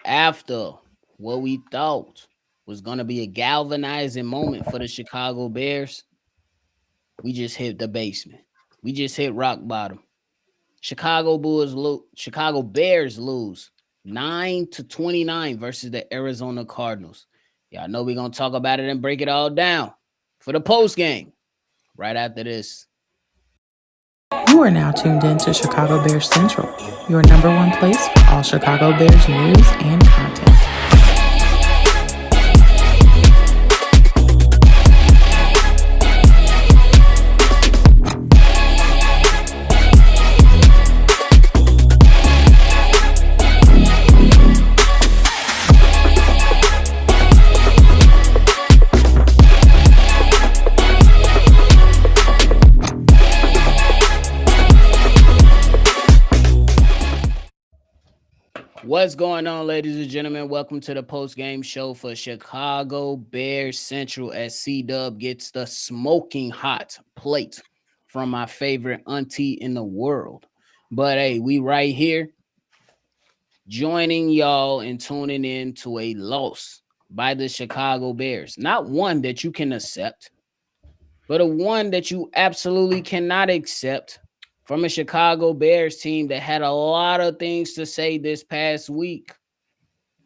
after what we thought was going to be a galvanizing moment for the Chicago Bears, we just hit the basement. We just hit rock bottom. Chicago Bears lose 9-29 versus the Arizona Cardinals. Y'all know we're going to talk about it and break it all down for the post game right after this. You are now tuned in to Chicago Bears Central, your number one place for all Chicago Bears news and content. What's going on, ladies and gentlemen? Welcome to the post game show for Chicago Bears Central as C Dub gets the smoking hot plate from my favorite auntie in the world. But hey, we right here joining y'all and tuning in to a loss by the Chicago Bears. Not one that you can accept, but a one that you absolutely cannot accept from a Chicago Bears team that had a lot of things to say this past week.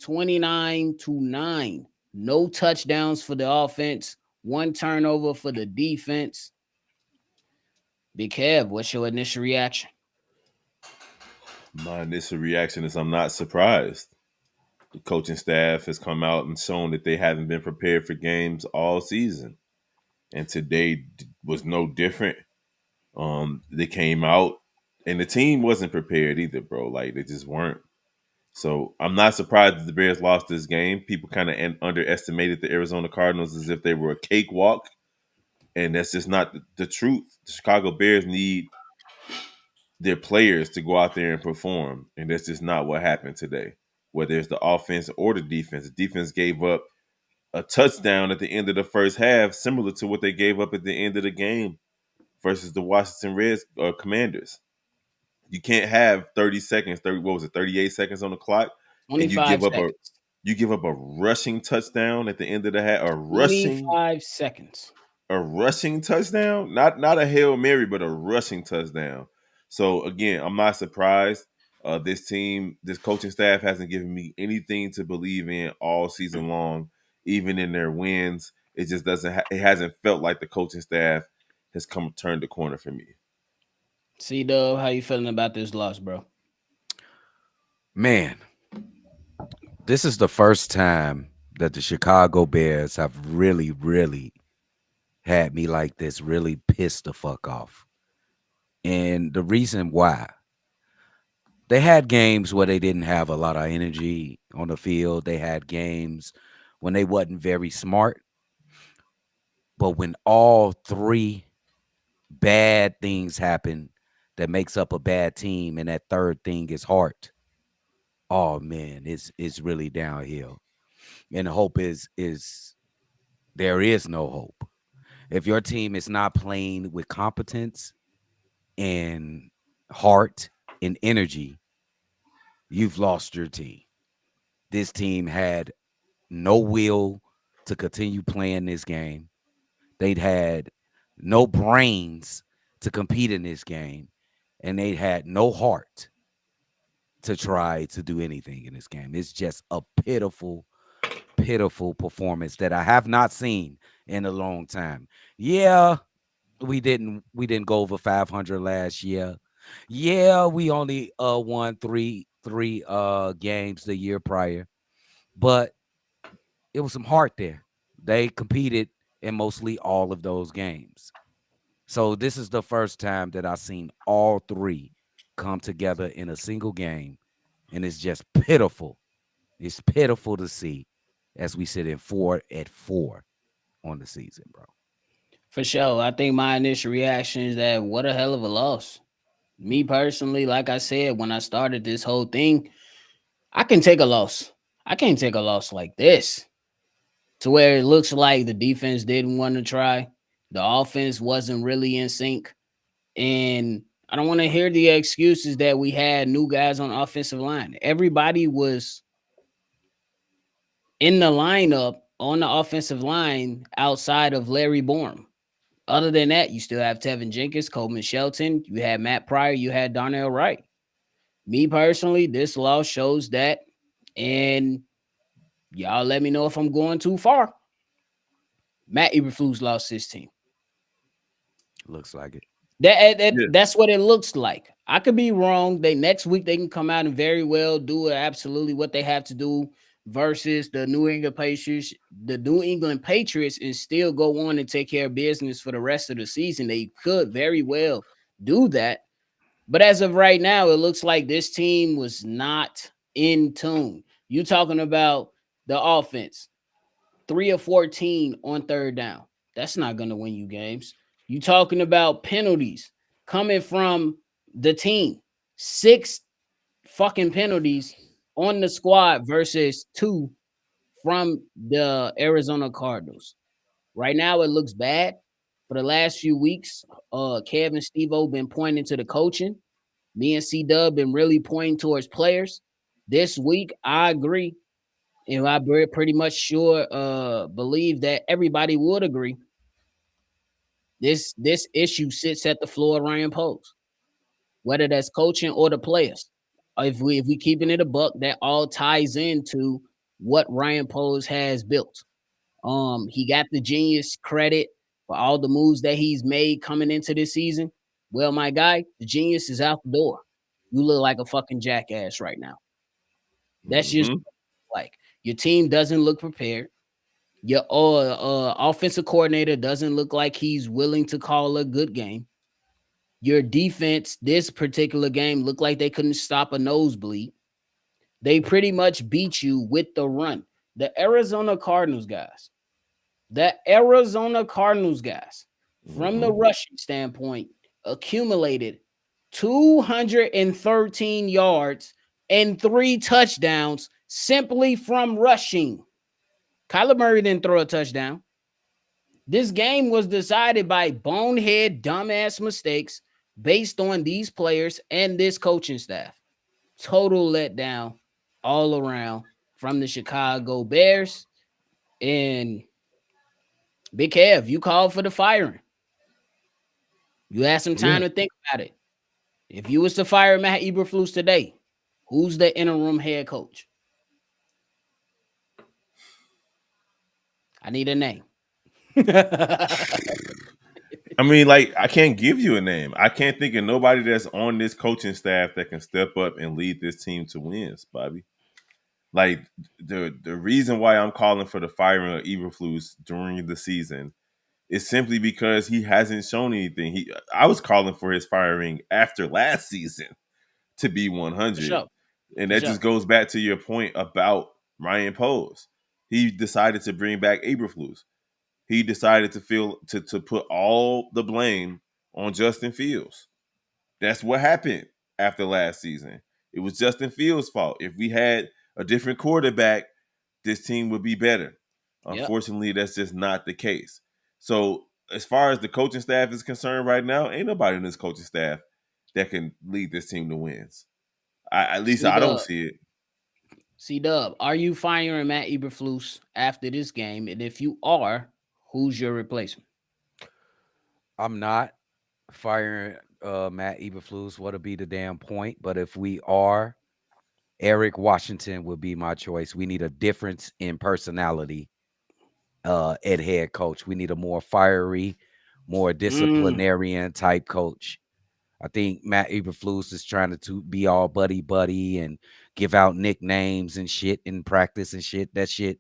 29-9. No touchdowns for the offense, one turnover for the defense. Big Kev, what's your initial reaction? My initial reaction is I'm not surprised. The coaching staff has come out and shown that they haven't been prepared for games all season. And today was no different. They came out and the team wasn't prepared either, bro. Like they just weren't. So I'm not surprised that the Bears lost this game. People kind of underestimated the Arizona Cardinals as if they were a cakewalk. And that's just not the truth. The Chicago Bears need their players to go out there and perform. And that's just not what happened today. Whether it's the offense or the defense. The defense gave up a touchdown at the end of the first half, similar to what they gave up at the end of the game versus the Washington Commanders. You can't have 30 seconds, 38 seconds on the clock, and 25 seconds. you give up a rushing touchdown at the end of the half, 25 seconds. a rushing touchdown, not a Hail Mary, but a rushing touchdown. So again, I'm not surprised. This coaching staff hasn't given me anything to believe in all season long, even in their wins. It just doesn't. It hasn't felt like the coaching staff has come turned the corner for me. C Dub, how you feeling about this loss, bro? Man, this is the first time that the Chicago Bears have really had me like this, really pissed the fuck off. And the reason why, they had games where they didn't have a lot of energy on the field. They had games when they wasn't very smart. But when all three bad things happen that makes up a bad team, and that third thing is heart, oh man, it's really downhill. And the hope is there is no hope. If your team is not playing with competence and heart and energy, you've lost your team. This team had no will to continue playing this game. They'd had no brains to compete in this game, and they had no heart to try to do anything in this game. It's just a pitiful performance that I have not seen in a long time. Yeah, we didn't go over 500 last year. Yeah, we only won three games the year prior, but it was some heart there. They competed in mostly all of those games. So this is the first time that I've seen all three come together in a single game, and it's just pitiful. It's pitiful to see as we sit in 4-4 on the season, bro. For sure. I think my initial reaction is that what a hell of a loss. Me personally, like I said, when I started this whole thing, I can take a loss. I can't take a loss like this to where it looks like the defense didn't want to try. The offense wasn't really in sync. And I don't want to hear the excuses that we had new guys on offensive line. Everybody was in the lineup on the offensive line outside of Larry Borum. Other than that, you still have Tevin Jenkins, Coleman Shelton, you had Matt Pryor, you had Darnell Wright. Me personally, this loss shows that, and y'all let me know if I'm going too far. Matt Eberflus lost his team. Looks like it. Yeah. That's what it looks like. I could be wrong. They next week they can come out and very well do absolutely what they have to do versus the New England Patriots, and still go on and take care of business for the rest of the season. They could very well do that. But as of right now, it looks like this team was not in tune. You talking about the offense, 3 of 14 on third down. That's not going to win you games. You talking about penalties coming from the team, six fucking penalties on the squad versus two from the Arizona Cardinals. Right now, it looks bad. For the last few weeks, Kev and Steve-O been pointing to the coaching. Me and C Dub been really pointing towards players. This week, I agree. And I pretty much sure believe that everybody would agree. This issue sits at the floor of Ryan Poles, whether that's coaching or the players. If we keeping it a buck, that all ties into what Ryan Poles has built. He got the genius credit for all the moves that he's made coming into this season. Well, my guy, the genius is out the door. You look like a fucking jackass right now. That's just Hmm. like your team doesn't look prepared. Your offensive coordinator doesn't look like he's willing to call a good game. Your defense, this particular game, looked like they couldn't stop a nosebleed. They pretty much beat you with the run. The Arizona Cardinals guys, the Arizona Cardinals guys, from the Hmm. rushing standpoint, accumulated 213 yards and 3 touchdowns simply from rushing. Kyler Murray didn't throw a touchdown. This game was decided by bonehead, dumbass mistakes based on these players and this coaching staff. Total letdown all around from the Chicago Bears. And Big Kev, you called for the firing. You had some Yeah. time to think about it. If you was to fire Matt Eberflus today, who's the interim head coach? I need a name. I mean, like, I can't give you a name. I can't think of nobody that's on this coaching staff that can step up and lead this team to wins, Bobby. Like, the reason why I'm calling for the firing of Eberflus during the season is simply because he hasn't shown anything. I was calling for his firing after last season to be For 100, sure. and For that sure. just goes back to your point about Ryan Poles. He decided to bring back Eberflus. He decided to put all the blame on Justin Fields. That's what happened after last season. It was Justin Fields' fault. If we had a different quarterback, this team would be better. Yep. Unfortunately, that's just not the case. So, as far as the coaching staff is concerned right now, ain't nobody in this coaching staff that can lead this team to wins. At least C I don't Dub. see it. C Dub. Are you firing Matt Eberflus after this game? And if you are, who's your replacement? I'm not firing Matt Eberflus. What'll be the damn point? But if we are, Eric Washington would be my choice. We need a difference in personality at head coach. We need a more fiery, more Mm, disciplinarian type coach. I think Matt Eberflus is trying to be all buddy buddy and give out nicknames and shit in practice and shit. That shit,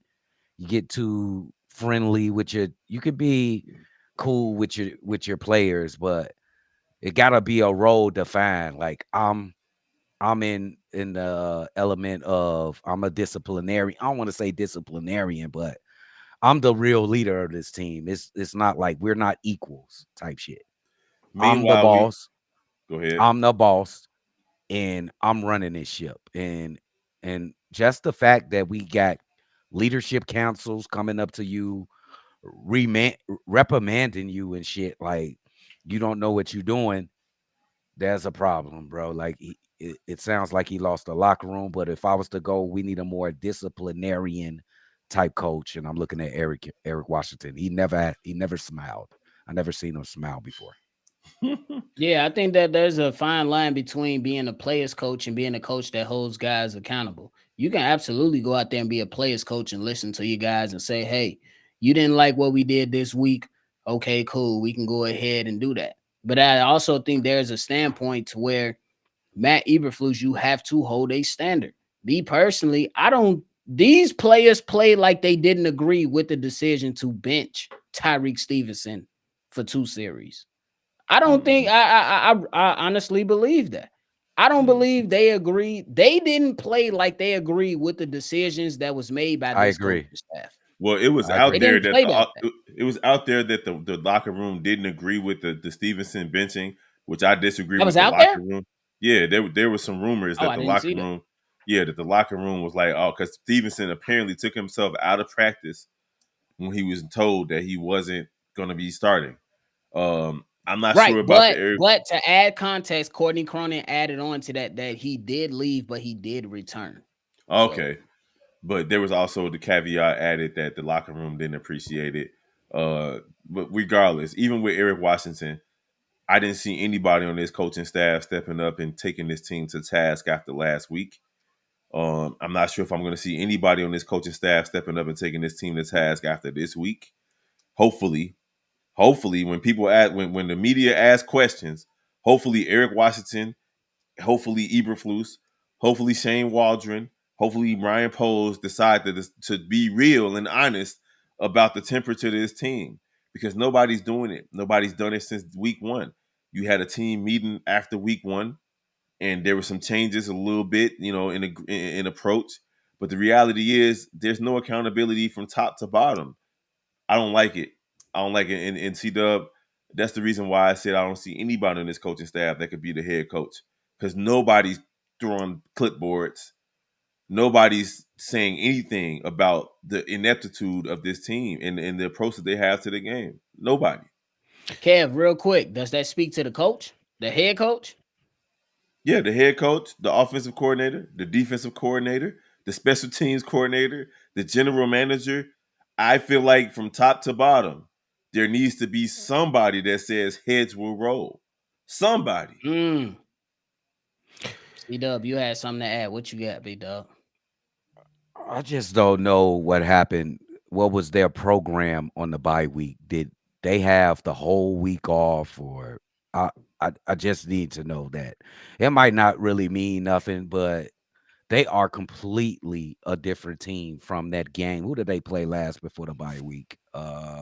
you get too friendly with your. You could be cool with your players, but it gotta be a role defined. Like I'm in the element of I'm a disciplinarian. I don't want to say disciplinarian, but I'm the real leader of this team. It's not like we're not equals type shit. I'm the Meanwhile, we boss. go ahead. I'm the boss, and I'm running this ship. And just the fact that we got leadership councils coming up to you, remand, reprimanding you and shit like you don't know what you're doing. There's a problem, bro. Like it sounds like he lost the locker room. But if I was to go, we need a more disciplinarian type coach, and I'm looking at Eric Washington. He never smiled. I never seen him smile before. Yeah, I think that there's a fine line between being a player's coach and being a coach that holds guys accountable. You can absolutely go out there and be a player's coach and listen to your guys and say, hey, you didn't like what we did this week. Okay, cool. We can go ahead and do that. But I also think there's a standpoint to where Matt Eberflus, you have to hold a standard. Me personally, I don't. These players play like they didn't agree with the decision to bench Tyreek Stevenson for 2 series. I don't think Mhm. I honestly believe that. I don't believe they agree. They didn't play like they agree with the decisions that was made by I this coaching agree. staff. Well, it was I out They agree. there didn't that play that. it was out there that the locker room didn't agree with the Stevenson benching, which I disagree That with was the out locker there. room. Yeah, there was some rumors Oh, that I the didn't locker see that. room, yeah, that the locker room was like, oh, because Stevenson apparently took himself out of practice when he was told that he wasn't going to be starting. I'm not Right, sure about the but Eric. but to add context, Courtney Cronin added on to that he did leave, but he did return. So Okay, but there was also the caveat added that the locker room didn't appreciate it. But regardless, even with Eric Washington, I didn't see anybody on this coaching staff stepping up and taking this team to task after last week. I'm not sure if I'm going to see anybody on this coaching staff stepping up and taking this team to task after this week. Hopefully, when people ask, when the media asks questions, hopefully Eric Washington, hopefully Eberflus, hopefully Shane Waldron, hopefully Ryan Poles decide to be real and honest about the temperature of this team, because nobody's doing it. Nobody's done it since week one. You had a team meeting after week one, and there were some changes a little bit, in approach. But the reality is, there's no accountability from top to bottom. I don't like it. I don't like it. And C Dub, that's the reason why I said I don't see anybody on this coaching staff that could be the head coach, because nobody's throwing clipboards. Nobody's saying anything about the ineptitude of this team and the approach that they have to the game. Nobody. Kev, real quick, does that speak to the coach, the head coach? Yeah, the head coach, the offensive coordinator, the defensive coordinator, the special teams coordinator, the general manager. I feel like from top to bottom, there needs to be somebody that says heads will roll. Somebody. Mm. C Dub, you had something to add. What you got, B Dub? I just don't know what happened. What was their program on the bye week? Did they have the whole week off, or I, I just need to know that. It might not really mean nothing, but they are completely a different team from that game. Who did they play last before the bye week?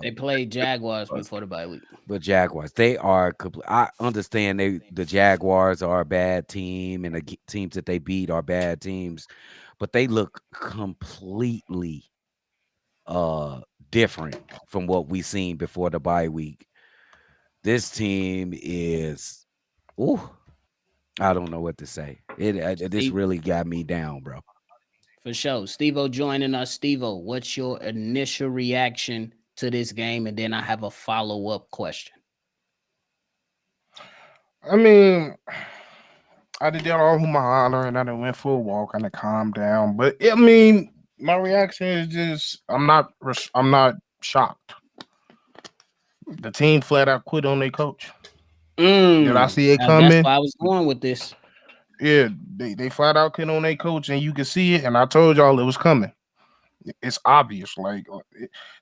They played Jaguars before the bye week. The Jaguars. They are. I understand the Jaguars are a bad team, and the teams that they beat are bad teams, but they look completely different from what we seen before the bye week. This team is. Ooh, I don't know what to say. This Steve, really got me down, bro. for sure. Steve-O joining us. Steve-O, what's your initial reaction to this game? And then I have a follow-up question. I mean, I did that all my holler and I done went for a walk and I calmed down. But I mean, my reaction is just I'm not shocked. The team flat out quit on their coach. Did I see it Now that's coming? why I was going with this. Yeah, they flat out quit on their coach, and you can see it. And I told y'all it was coming. It's obvious. Like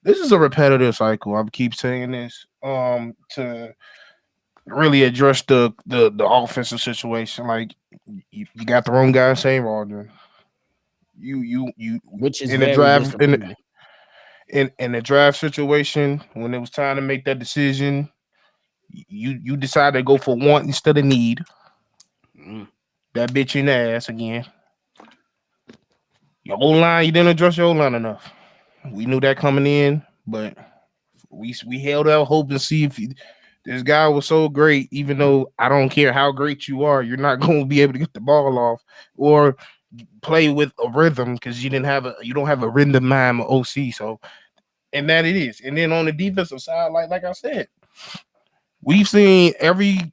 this is a repetitive cycle. I keep saying this. To really address the offensive situation. Like you got the wrong guy, Shane Waldron. You Which is in the very draft disappointing. in the draft situation when it was time to make that decision, you decided to go for want instead of need. Mm. That bitch in the ass again. Your O line, you didn't address your O line enough. We knew that coming in, but we held out hope and see if this guy was so great. Even though I don't care how great you are, you're not going to be able to get the ball off or play with a rhythm because you don't have a rhythm mind or OC. So and that it is. And then on the defensive side, like I said, we've seen every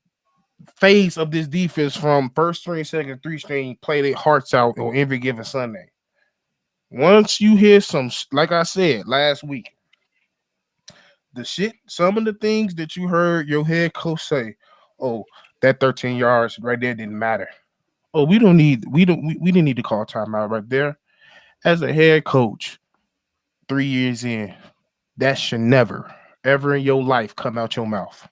phase of this defense from first string, second, three string play their hearts out on every given Sunday. Once you hear like I said last week, some of the things that you heard your head coach say, oh, that 13 yards right there didn't matter. Oh, we didn't need to call timeout right there. As a head coach, 3 years in, that should never, ever in your life come out your mouth.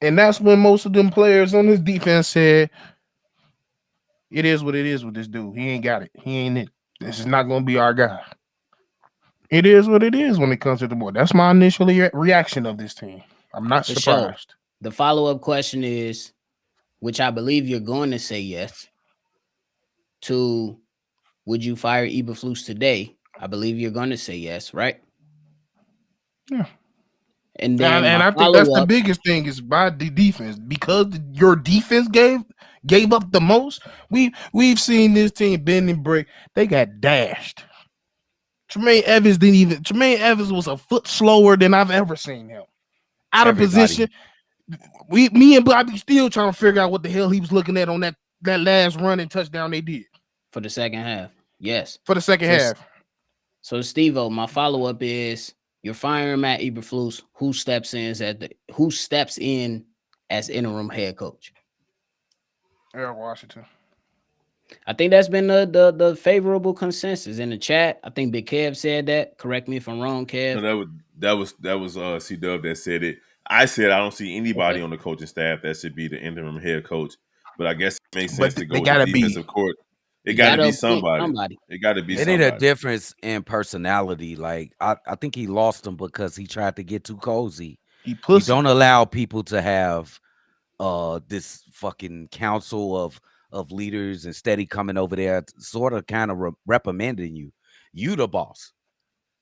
And that's when most of them players on this defense said, it is what it is with this dude. He ain't got it. He ain't it. This is not going to be our guy. It is what it is when it comes to the board. That's my initial reaction of this team. I'm not For sure. surprised. The follow-up question is, which I believe you're going to say yes to, would you fire Eberflus today? I believe you're going to say yes, right? Yeah. And then And my I think that's the follow-up, biggest thing is by the defense, because your defense gave up the most. We've seen this team bend and break. They got dashed. Tremaine Evans was a foot slower than I've ever seen him. Out of Everybody. position. Me and Bobby still trying to figure out what the hell he was looking at on that last run and touchdown they did for the second half. Yes. for the second half. So Steve-O, my follow-up is, you're firing Matt Eberflus. Who steps in as interim head coach? Eric Washington. I think that's been the favorable consensus in the chat. I think Big Kev said that. Correct me if I'm wrong, Kev. No, that was C Dub that said it. I said I don't see anybody Okay. on the coaching staff that should be the interim head coach, but I guess it makes sense But to go they with the gotta be. defensive court. It You got to gotta be appoint somebody. somebody. It got to be They need a somebody. difference in personality. Like I think he lost him because he tried to get too cozy. He You pussy. don't allow people to have this fucking council of leaders and steady coming over there sort of kind of reprimanding you. You the boss.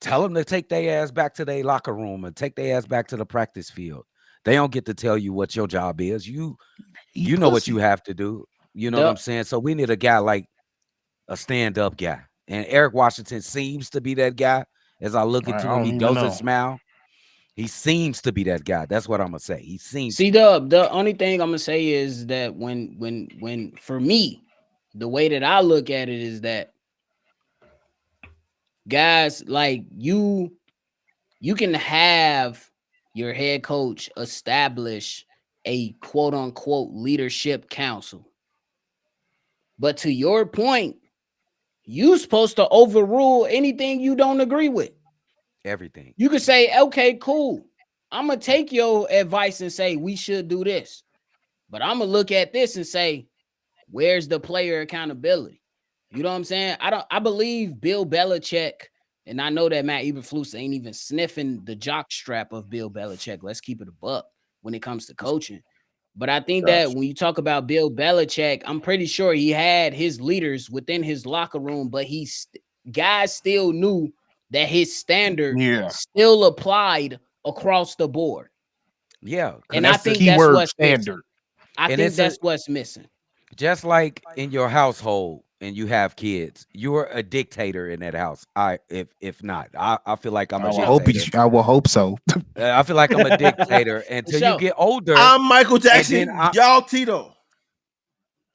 Tell them to take their ass back to their locker room and take their ass back to the practice field. They don't get to tell you what your job is. He You know what you pussy. have to do. You know what I'm The saying? So we need a guy like a stand-up guy. And Eric Washington seems to be that guy. As I look I into him, don't he even doesn't know. smile. He seems to be that guy. That's what I'm gonna say. He seems to. C-Dub, the only thing I'm gonna say is that when for me, the way that I look at it is that guys like you can have your head coach establish a quote unquote leadership council. But to your point, you supposed to overrule anything you don't agree with. Everything. You could say, okay, cool. I'm gonna take your advice and say we should do this. But I'm gonna look at this and say, where's the player accountability? You know what I'm saying? I believe Bill Belichick, and I know that Matt Eberflus ain't even sniffing the jock strap of Bill Belichick. Let's keep it a buck when it comes to coaching. But I think that Gotcha. when you talk about Bill Belichick, I'm pretty sure he had his leaders within his locker room, but guys still knew that his standard Yeah. still applied across the board. Yeah, And because I That's the think key that's word, what's missing. standard. I and think it's a that's what's missing. just like in your household and you have kids, you're a dictator in that house. If not, I feel like I'm a dictator. I will hope so. I feel like I'm a dictator For until you sure. get older, I'm Michael and then Jackson. Y'all Tito.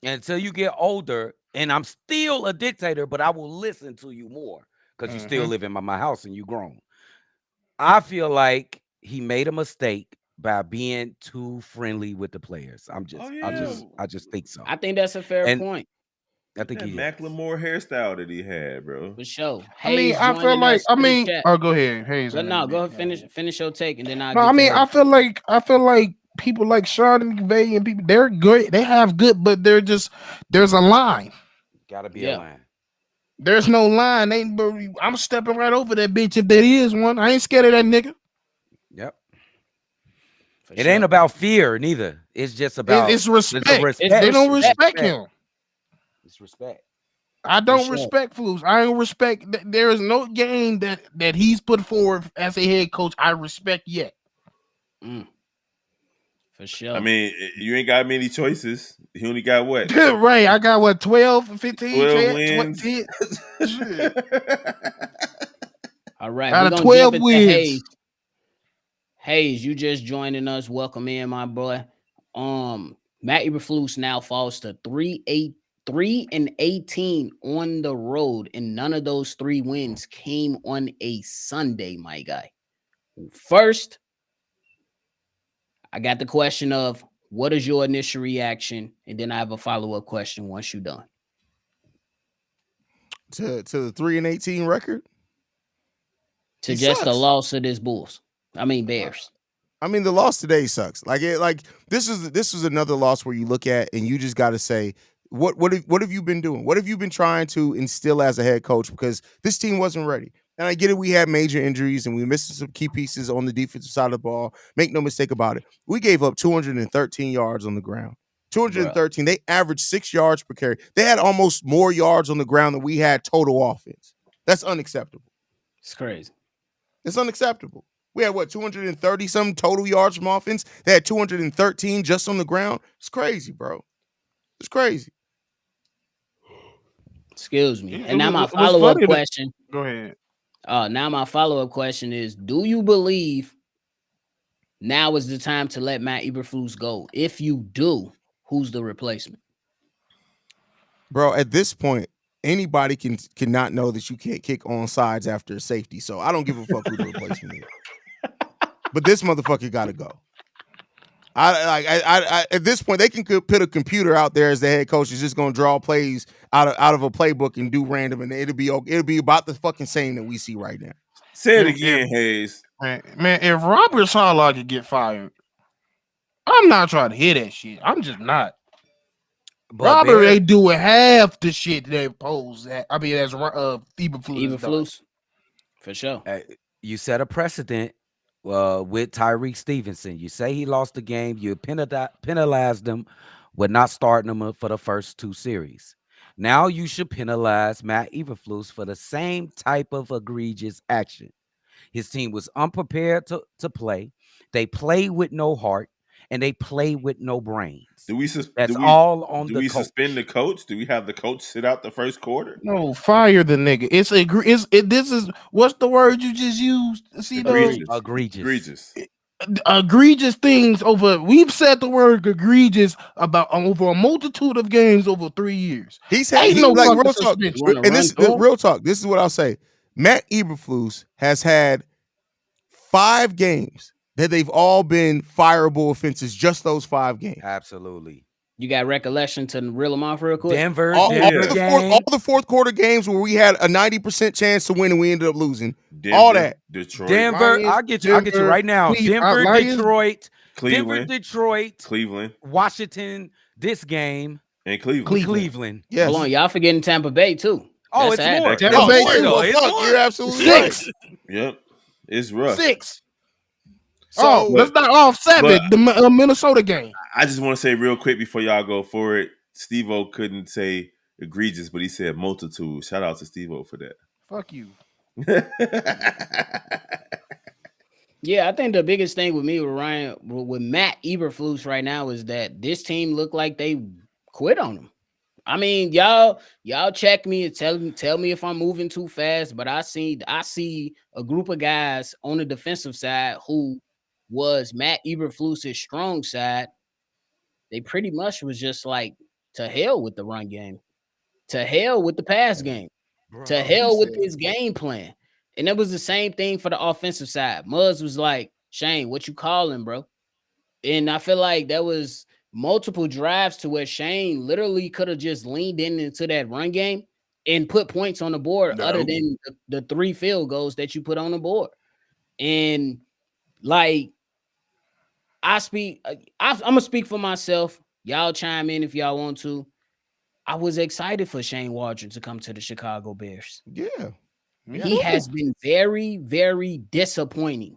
until you get older, and I'm still a dictator, but I will listen to you more because you still Mhm. live in my house and you grown. I feel like he made a mistake by being too friendly with the players. Oh I yeah, just, I just think so, I think that's a fair and point. I with think that he is. Macklemore hairstyle that he had, bro. For sure. I mean, Hayes joining us in the chat. go ahead, Hayes, But and then no, go me. ahead, finish your take, and then I'll No, I get to mean, Hayes. I feel like people like Sean McVay and people, they're good. They have good, but there's a line. Got to be a Yeah, line. There's no line. I'm stepping right over that bitch if there is one. I ain't scared of that nigga. Yep. for It ain't sure. about fear neither. It's just about It's there's a respect. It's They respect. don't It's respect respect respect. him. It's respect. I for don't sure. respect Flus. I don't respect. There is no game that he's put forward as a head coach I respect yet. Mm, for I sure. mean, you ain't got many choices. He only got what? Right. I got what 12, 15, 12 10, wins. 10. Shit. All right, Out we're of gonna jump 12 into wins. Hayes. Hayes, you just joining us. Welcome in, my boy. Matt Eberflus now falls to 3-18 on the road, and none of those 3 wins came on a Sunday, my guy. First, I got the question of what is your initial reaction, and then I have a follow-up question once you're done. To the 3-18 record. To He just the sucks. loss of this Bears. I mean, the loss today sucks. This was another loss where you look at and you just got to say, what have you been doing? What have you been trying to instill as a head coach? Because this team wasn't ready. And I get it. We had major injuries and we missed some key pieces on the defensive side of the ball. Make no mistake about it. We gave up 213 yards on the ground. 213. Bruh. They averaged 6 yards per carry. They had almost more yards on the ground than we had total offense. That's unacceptable. It's crazy. It's unacceptable. We had 230 some total yards from offense. They had 213 just on the ground. It's crazy, bro. It's crazy. Excuse me. And now my follow-up question. Go ahead. Now my follow-up question is: do you believe now is the time to let Matt Eberflus go? If you do, who's the replacement? Bro, at this point, anybody cannot know that you can't kick on sides after a safety. So I don't give a fuck who the replacement is. But this motherfucker got to go. I at this point they can put a computer out there as the head coach is just going to draw plays out of a playbook and do random, and it'll be about the fucking same that we see right now. Say it again, Hayes. Man, if Robert Saleh could get fired, I'm not trying to hear that shit. I'm just not. But Robert ain't doing half the shit they pose. I mean, that's Eberflus. For sure. You set a precedent with Tyreek Stevenson. You say he lost the game. You penalized him with not starting him for the first 2 series. Now you should penalize Matt Eberflus for the same type of egregious action. His team was unprepared to play. They play with no heart, and they play with no brains. That's all on the coach. Do we suspend the coach? Do we have the coach sit out the first quarter? No, fire the nigga. This is what's the word you just used? See those egregious things over. We've said the word egregious about over a multitude of games over 3 years. He's had real talk. And this real talk. This is what I'll say. Matt Eberflus has had 5 games that they've all been fireable offenses, just those 5 games. Absolutely. You got recollection to reel them off real quick? All the fourth quarter games where we had a 90% chance to win and we ended up losing. Denver, all that. Detroit. Denver, I'll get you right now. Denver, Detroit, Cleveland, Cleveland, Washington, this game. And Cleveland. Cleveland. Yes. Hold on, y'all forgetting Tampa Bay too. Oh, it's more. Tampa Bay too. You're absolutely 6. Right. Yep. It's rough. 6. So let's not offset the Minnesota game. I just want to say real quick before y'all go for it, Steve-O couldn't say egregious, but he said multitude. Shout out to Steve-O for that. Fuck you. Yeah, I think the biggest thing with me with Matt Eberflus right now is that this team looked like they quit on him. I mean, y'all check me and tell me if I'm moving too fast, but I see a group of guys on the defensive side who was Matt Eberflus's strong side. They pretty much was just like, to hell with the run game, to hell with the pass game, to hell with his game plan. And it was the same thing for the offensive side. Muzz was like, Shane, what you calling, bro? And I feel like there was multiple drives to where Shane literally could have just leaned into that run game and put points on the board other than the 3 field goals that you put on the board. And like, I'm going to speak for myself. Y'all chime in if y'all want to. I was excited for Shane Waldron to come to the Chicago Bears. Yeah. He has been very, very disappointing.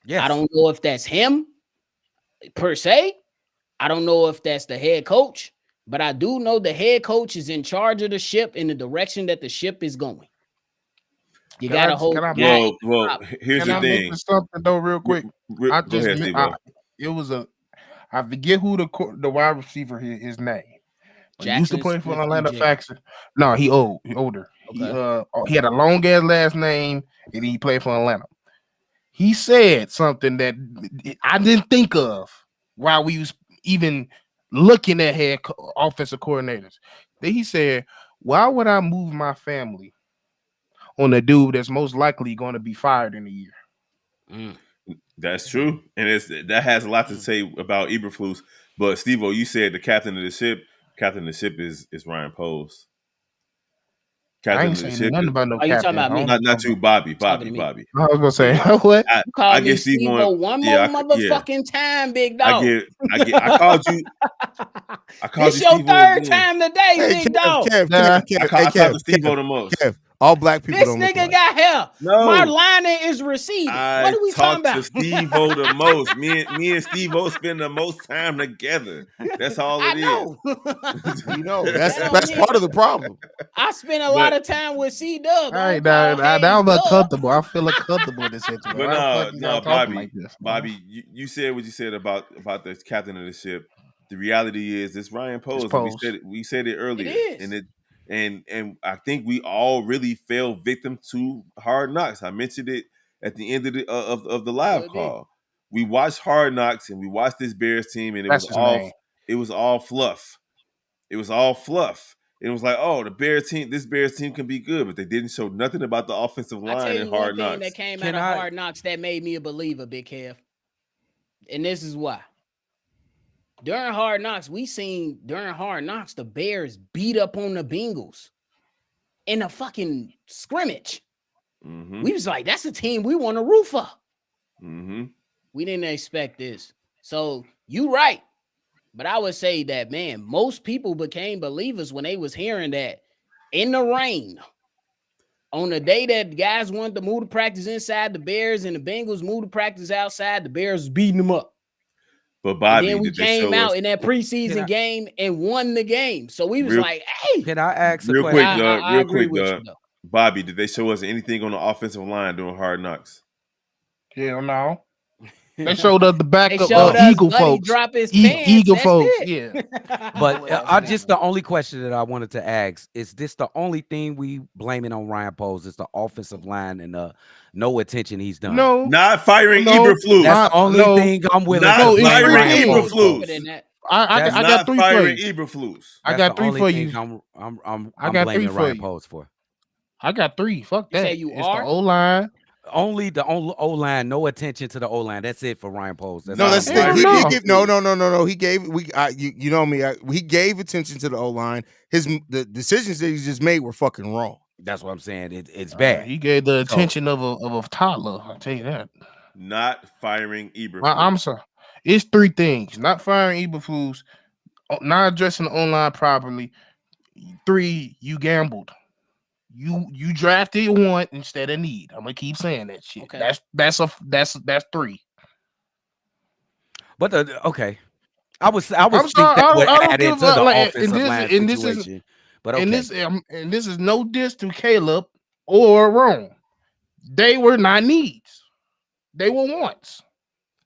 Yes. I don't know if that's him per se. I don't know if that's the head coach, but I do know the head coach is in charge of the ship in the direction that the ship is going. You got to hold. Well, here's the thing. Something though, real quick. I forget who the wide receiver his name. He used to play for Atlanta Falcons. No, he older. Okay. He had a long ass last name, and he played for Atlanta. He said something that I didn't think of while we was even looking at offensive coordinators. Then he said, "Why would I move my family on a dude that's most likely going to be fired in a year?" Mm, That's true, and that has a lot to say about Eberflus. But Steve-O, you said the captain of the ship. Captain of the ship is Ryan Poles. I Captain ain't of the saying ship nothing is about no are you talking captain. about I don't me? know not about. you, Bobby, Talking Bobby, to me. Bobby. I was gonna say Yeah, what? You I called me get Steve Steve-O on. one more Yeah, yeah. motherfucking time, big dog. I called you. I called This you your Steve O third again. time today, Hey, big dog. Nah, I called you Steve O the most. Kev. All black people This don't look nigga alike. got hair. My No, lining is receding. What I are we talking talked to about? Steve O the most. Me and Steve O spend the most time together. That's all it I is. know. We know That don't that's mean part of the problem. I spend a lot but of time with C Dub. all I right, don't call now Hayes I'm Dub. uncomfortable. I feel uncomfortable in this situation. but Why the fuck no, is y'all no, talking like Bobby, this, man? Bobby, you said what you said about the captain of the ship. The reality is this Ryan Just Poles, and pose. we said it It earlier, and is. I think we all really fell victim to Hard Knocks. I mentioned it at the end of the live Sure did. call. We watched Hard Knocks and we watched this Bears team, and That's his name. it was all fluff. It was all fluff. It was like, oh, this Bears team can be good, but they didn't show nothing about the offensive I tell line in you one Hard thing that Knocks. came out Can of I? Hard Knocks that made me a believer, Big Kev. And this is why. During Hard Knocks, the Bears beat up on the Bengals in a fucking scrimmage. Mm-hmm. We was like, that's a team we want to root for. Mm-hmm. We didn't expect this. So you right. But I would say that, man, most people became believers when they was hearing that in the rain on the day that guys wanted to move to practice inside, the Bears and the Bengals moved to practice outside, the Bears was beating them up. But And then Bobby, we did they came show us out in that Can preseason I? game and won the game. So we was real like, hey, Can I ask a real but quick, question? Doug? I Real agree quick, with you Doug. though. Bobby, did they show us anything on the offensive line doing Hard Knocks? Hell no. They showed us the They back of showed us Eagle Buddy folks. drop his pants. Eagle That's folks. it. Yeah. But Well, I just the only question that I wanted to ask is this the only thing we blaming on Ryan Poles is the offensive line and no attention he's done. no, Not firing no, Eberflus. That's the only no, thing I'm willing to Not no. It's blame three firing Ryan things. Poles for. Deeper Eberflus. than that. I That's got Not three for firing you. Eberflus. I that's the got three only for thing you. I I'm got three blaming for Ryan you. Poles for. I got three. Fuck You say that. you It's the are? O line. Only the O line, no attention to the O line. That's it for Ryan Poles. That's No, all Not I'm that's the blaming thing. Hell him He for. did no. give firing no. He gave you know me. He gave attention to the O line. The decisions that he just made were fucking wrong. That's what I'm saying. It's bad. He gave the So, attention of a toddler. I tell you that. Not firing I'm Eberflus. sorry. It's three things: not firing Eberflus, not addressing the online properly. Three, you gambled. You drafted want instead of need. I'm gonna keep saying that shit. Okay. That's three. but okay, I would I'm think sorry. that would I don't add give a into fuck. the Like offensive line this is situation. But okay, and this is no diss to Caleb or Rome. They were not needs. They were wants.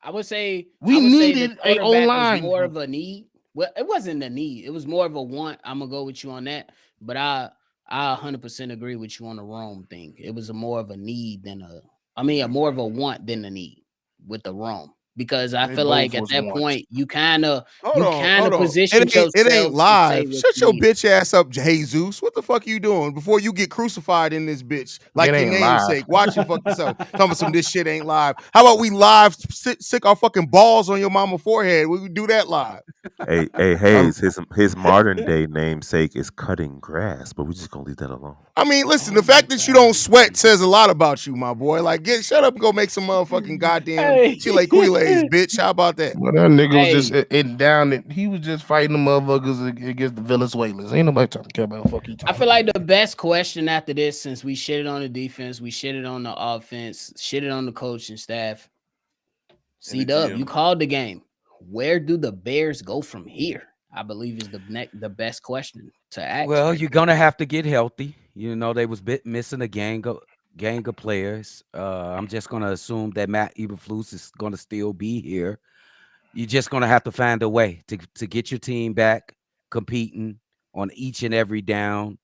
I would say We the needed a O quarterback was line. more of a need. Well, it wasn't a need. It was more of a want. I'm gonna go with you on that. But I 100% agree with you on the Rome thing. It was a more of a need than a more of a want than a need with the Rome. Because I They feel both like at was that wants. point you kind of Hold on. positioned It ain't yourself to say live. what Shut you your need. bitch ass up, Jesus. What the fuck you doing before you get crucified in this bitch It like your ain't live. namesake? Watch your fucking self. Tell me some this shit ain't live. How about we live sick our fucking balls on your mama forehead? We would do that live. Hey I'm, Hayes, his modern day namesake is cutting grass, but we're just gonna leave that alone. I mean, listen, Oh the my fact that you don't God. sweat says a lot about you, my boy. Like, shut up and go make some motherfucking goddamn Hey. chile quiles, bitch. How about that? well, that nigga was just Hey, down. He was just fighting the motherfuckers against the Venezuelans. Ain't nobody talking care about what the fuck he I talking feel like about. the best question after this, since we shitted on the defense, we shitted on the offense, shitted on the coaching staff. And the C Dub, you GM. called the game. Where do the Bears go from here? I believe is the best question to ask well, right you're now. gonna have to get healthy. You know, they was missing a gang of players. I'm just gonna assume that Matt Eberflus is gonna still be here. You're just gonna have to find a way to get your team back competing on each and every down,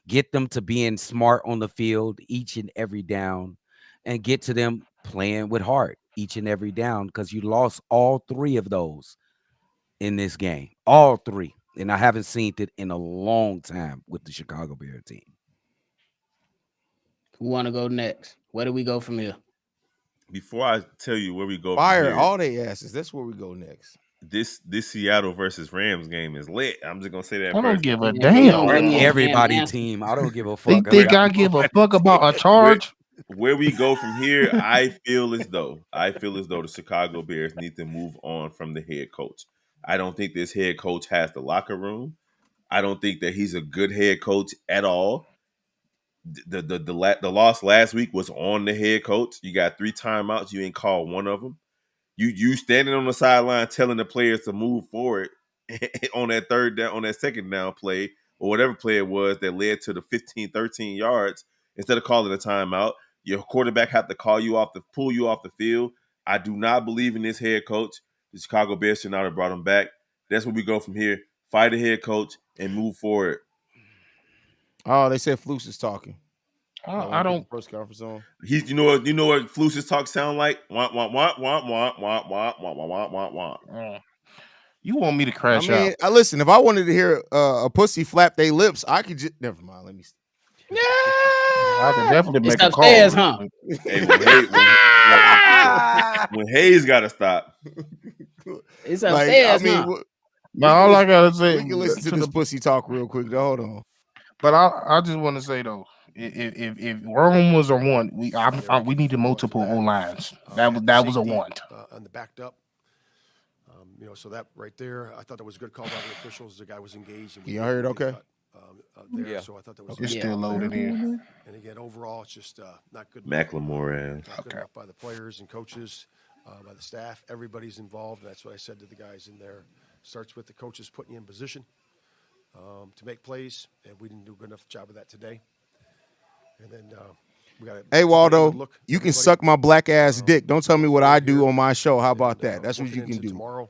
get them to being smart on the field each and every down, and get to them playing with heart each and every down because you lost all three of those. in this game. All three. And I haven't seen it in a long time with the Chicago Bears team. Who want to go next? Where do we go from here? Before I tell you where we go from Fire here, all they asses. That's where we go next. this Seattle versus Rams game is lit. I'm just gonna say that I don't first. give a Yeah, you don't damn. give me a damn Everybody answer. team. I don't give a They fuck. think I give a fuck about a charge? Where we go from here, I feel as though the Chicago Bears need to move on from the head coach. I don't think this head coach has the locker room. I don't think that he's a good head coach at all. The loss last week was on the head coach. You got 3 timeouts. You ain't called one of them. You standing on the sideline telling the players to move forward on that third down, on that second down play, or whatever play it was that led to the 15, 13 yards, instead of calling a timeout. Your quarterback have to pull you off the field. I do not believe in this head coach. The Chicago Bears should not have brought him back. That's where we go from here. Fight the head coach and move forward. Oh, they said Flus is talking. I don't. Press conference on. You know what Fluce's talk sound like? Wah, wah, wah, wah, wah, wah, wah, wah, wah, wah, wah. You want me to I crash mean, out? listen. If I wanted to hear a pussy flap their lips, I could just. Never mind. Let me. I can definitely It's make a call. upstairs, huh? Hey, when Hayes got to stop. It's Like, upstairs, I mean, huh? Now all I gotta say, we can listen to this pussy talk real quick. Hold on. But I just want to say though, if Rome was a one, we needed multiple O lines. That was a one. On the backed up. So that right there, I thought that was a good call by the officials. The guy was engaged. And Y'all heard okay? Yeah. So I thought that was It's still loaded in. And again, overall, it's just not good. Macklemore. Not good enough by the players and coaches, by the staff. Everybody's involved. That's what I said to the guys in there. Starts with the coaches putting you in position to make plays, and we didn't do a good enough job of that today. And then we got. Hey Waldo, you can suck my black ass dick. Don't tell me what I do on my show. How about that? That's what you can do. Tomorrow.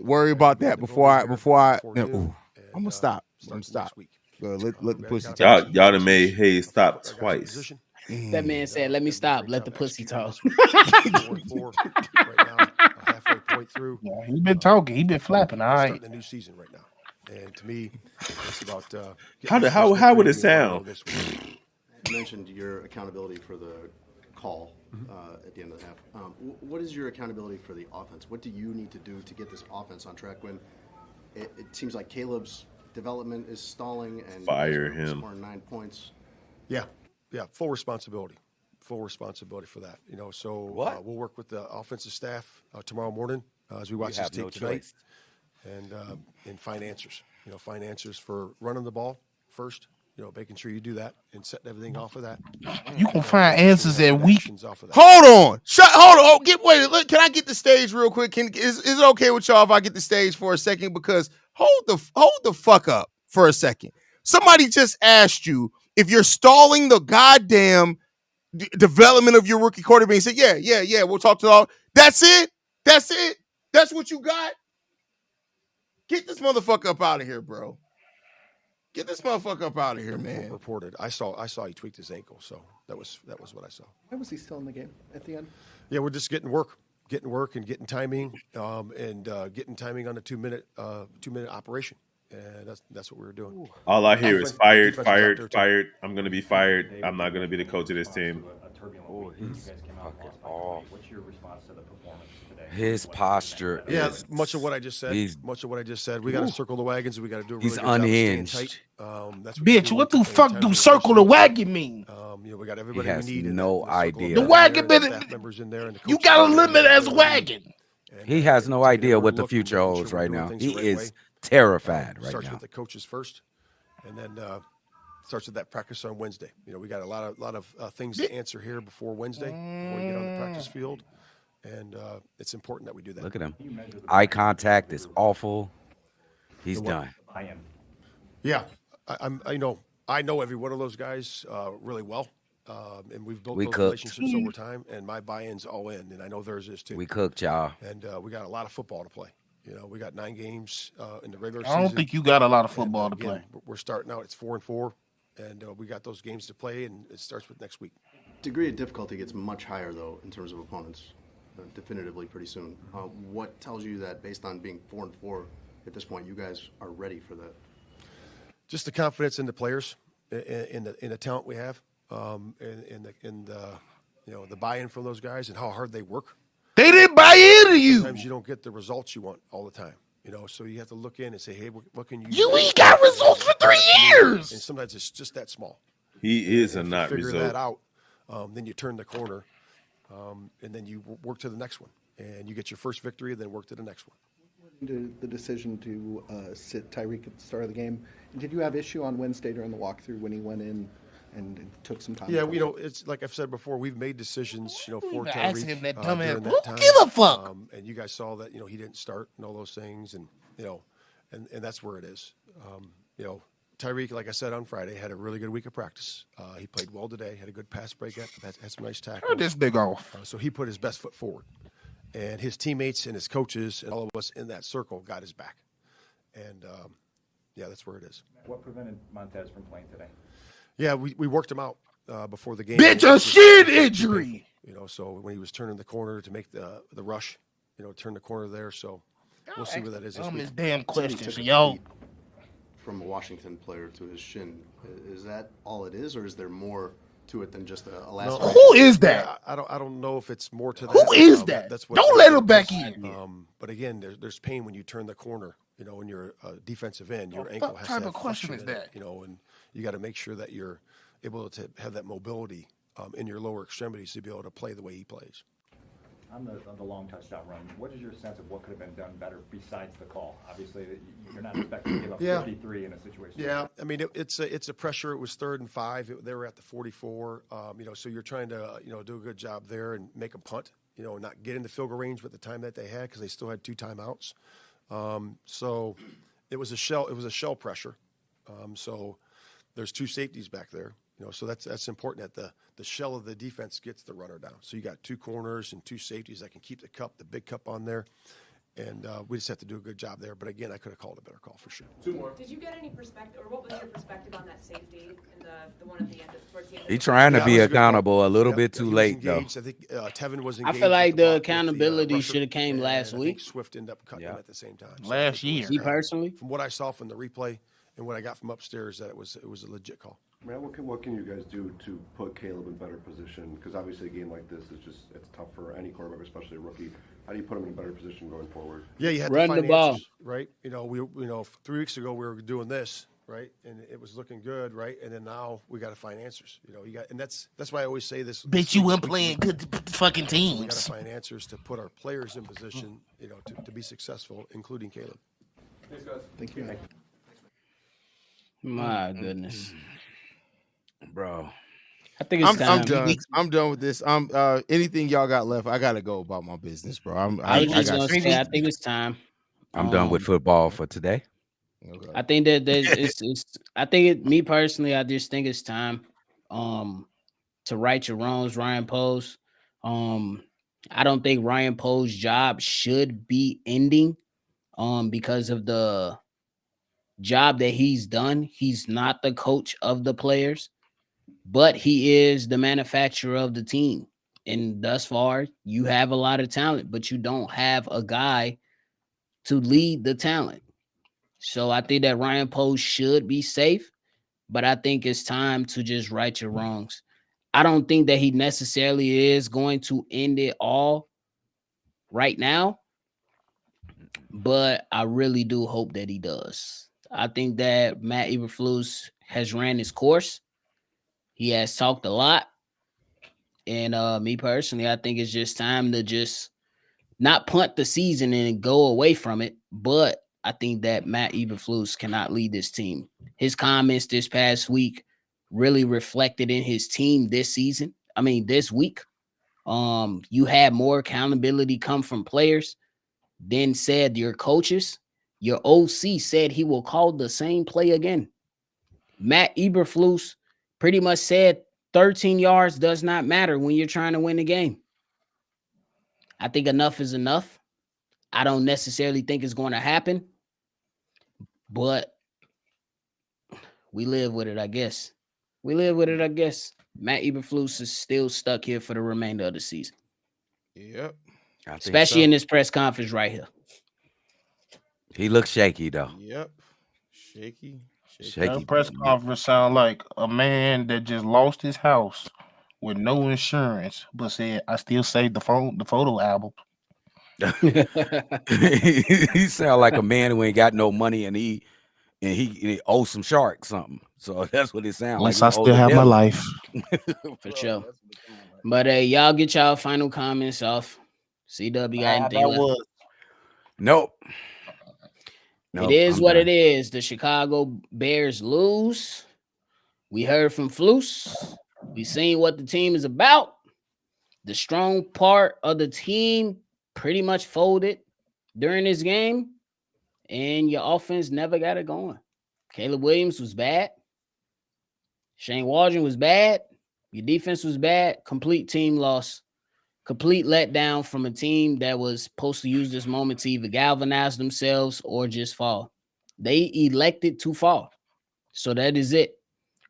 Worry about that before I. I'm gonna stop. I'm gonna stop. Let the pussy talk. Y'all done made Hayes stop twice. That man said, "Let me stop. Let the pussy talk." 4-4 right now, halfway point through. Yeah, he been talking. He been flapping. All right. Starting the new season right now, and to me, it's about how would it sound? You mentioned your accountability for the call at the end of the half. What is your accountability for the offense? What do you need to do to get this offense on track when it seems like Caleb's development is stalling and fire him scoring 9 points? Yeah, full responsibility for that. So we'll work with the offensive staff tomorrow morning as we watch this tape tonight, and find answers. Find answers for running the ball first. Making sure you do that and setting everything off of that. You can find answers at week. Hold on. Hold on. Wait. Can I get the stage real quick? Is it okay with y'all if I get the stage for a second? Because hold the fuck up for a second. Somebody just asked you if you're stalling the goddamn development of your rookie quarterback. He said, yeah. We'll talk to all. That's it. That's what you got. Get this motherfucker up out of here, bro. Get this motherfucker up out of here, man. Reported. I saw he tweaked his ankle, so that was what I saw. Why was he still in the game at the end? Yeah, we're just getting work and getting timing, and getting timing on the 2-minute operation, and that's what we were doing. All I hear is fired. I'm gonna be fired. I'm not gonna be the coach of this team. He's fucking off. What's your response to the performance today? His posture. Yeah, much of what I just said. We got to circle the wagons, and we got to do a really He's good job of staying unhinged. tight. That's Bitch, what the fuck do circle the wagon mean? We got everybody He has we need. no idea. The wagon members in there, and the you got a limit as wagon. He has no idea what the future holds right now. He is terrified right starts now. with the coaches first, and then starts with that practice on Wednesday. We got a lot of things to answer here before Wednesday, before we get on the practice field, and it's important that we do that. Look at him. Eye contact is awful. He's done. I am. Yeah, I know every one of those guys really well, and we've built those relationships over time. And my buy-in's all in, and I know theirs is too. We cooked y'all, and we got a lot of football to play. We got 9 games in the regular season. I don't think you got a lot of football to play. We're starting out. It's 4-4, and we got those games to play, and it starts with next week. Degree of difficulty gets much higher though in terms of opponents, definitively pretty soon. What tells you that based on being 4-4, at this point you guys are ready for that? Just the confidence in the players, in the talent we have, in the buy-in from those guys and how hard they work. They didn't buy into you. Sometimes you don't get the results you want all the time. So you have to look in and say, hey, what can you do? You ain't got results for 3 years. And sometimes it's just that small. He is a If not you figure result. that out, then you turn the corner, and then you work to the next one. And you get your first victory, then work to the next one. The decision to sit Tyreek at the start of the game. Did you have issue on Wednesday during the walkthrough when he went in and took some time? Yeah, it's like I've said before, we've made decisions, for Tyreek Ask him that dumbass. during Who that time. give a fuck? And you guys saw that, he didn't start and all those things, and and that's where it is. Tyreek, like I said on Friday, had a really good week of practice. He played well today, had a good pass breakup, had some nice tackles. Turn this nigga off. So he put his best foot forward. And his teammates and his coaches and all of us in that circle got his back. And, that's where it is. What prevented Montez from playing today? Yeah, we worked him out before the game. Bitch, a shin injury. So when he was turning the corner to make the rush, turn the corner there. So we'll see where that is this week. His damn questions, Took a yo. beat from a Washington player to his shin. Is that all it is, or is there more to it than just a last? Who is that? I don't know if it's more to that. Who is that? That's Don't let him back in. But again, there's pain when you turn the corner. When you're a defensive end, your ankle has to have type of question flexion is in it, that? and you got to make sure that you're able to have that mobility in your lower extremities to be able to play the way he plays. On the long touchdown run, what is your sense of what could have been done better besides the call? Obviously, you're not expecting to give up 53 in a situation. Yeah, I mean it's a pressure. It was 3rd and 5. They were at the 44. So you're trying to do a good job there and make them punt. Not get into field goal range with the time that they had because they still had 2 timeouts. So it was a shell pressure. So there's 2 safeties back there. So that's important that the shell of the defense gets the runner down. So you got 2 corners and 2 safeties that can keep the big cup on there. And we just have to do a good job there. But again, I could have called a better call for sure. 2 more. Did you get any perspective, or what was your perspective on that safety and the one at the end towards the end? He's trying to be it was a good accountable call. a little Yeah, bit he too was late, though. engaged. I think Tevin was I engaged. feel like with the block with accountability rusher, should have came and last I think week. Swift ended up cutting him at the same time. So Last year. Me personally, from what I saw from the replay and what I got from upstairs, that it was a legit call. Man, what can you guys do to put Caleb in better position? Because obviously a game like this it's tough for any quarterback, especially a rookie. How do you put him in a better position going forward? Yeah, you had Run to the find ball. answers, right? We 3 weeks ago we were doing this, right, and it was looking good, right, and then now we got to find answers. And that's why I always say this. Bitch, you weren't playing good fucking We got to teams. find answers to put our players in position, to be successful, including Caleb. Thanks, guys. Thank you. my goodness, Bro. I think it's time. I'm done. I'm done with this. Anything y'all got left, I gotta go about my business, bro. I was I just got gonna say, I think it's time. I'm done with football for today. okay. I think that I think me personally, I just think it's time to right your wrongs, Ryan Poe's. I don't think Ryan Poe's job should be ending because of the job that he's done. He's not the coach of the players, but he is the manufacturer of the team. And thus far, you have a lot of talent, but you don't have a guy to lead the talent. So I think that Ryan Poe should be safe, but I think it's time to just right your wrongs. I don't think that he necessarily is going to end it all right now, but I really do hope that he does. I think that Matt Eberflus has ran his course. He has talked a lot. And me personally, I think it's just time to just not punt the season and go away from it. But I think that Matt Eberflus cannot lead this team. His comments this past week really reflected in his team this week. You had more accountability come from players than said your coaches. Your OC said he will call the same play again. Matt Eberflus pretty much said 13 yards does not matter when you're trying to win the game. I think enough is enough. I don't necessarily think it's going to happen, but we live with it, I guess. Matt Eberflus is still stuck here for the remainder of the season. Yep. Especially in this press conference right here. He looks shaky though. Yep. Shaky. Shaky. That press conference sound like a man that just lost his house with no insurance, but said, "I still saved the photo album." He sound like a man who ain't got no money and he owes some shark something. So that's what it sounds At like. least He I owes still a have my debtor. life. For sure. But y'all get y'all final comments off. CW, you got anything left? Nope. It is what it is. The Chicago Bears lose. We heard from Flus. We seen what the team is about. The strong part of the team pretty much folded during this game, and your offense never got it going. Caleb Williams was bad. Shane Waldron was bad. Your defense was bad. Complete team loss. Complete letdown from a team that was supposed to use this moment to either galvanize themselves or just fall. They elected to fall. So that is it.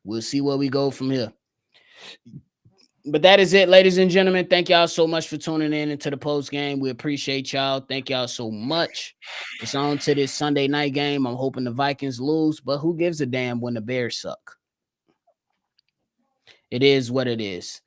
We'll see where we go from here. But that is it, ladies and gentlemen. Thank y'all so much for tuning in into the post game. We appreciate y'all. Thank y'all so much. It's on to this Sunday night game. I'm hoping the Vikings lose, but who gives a damn when the Bears suck? It is what it is.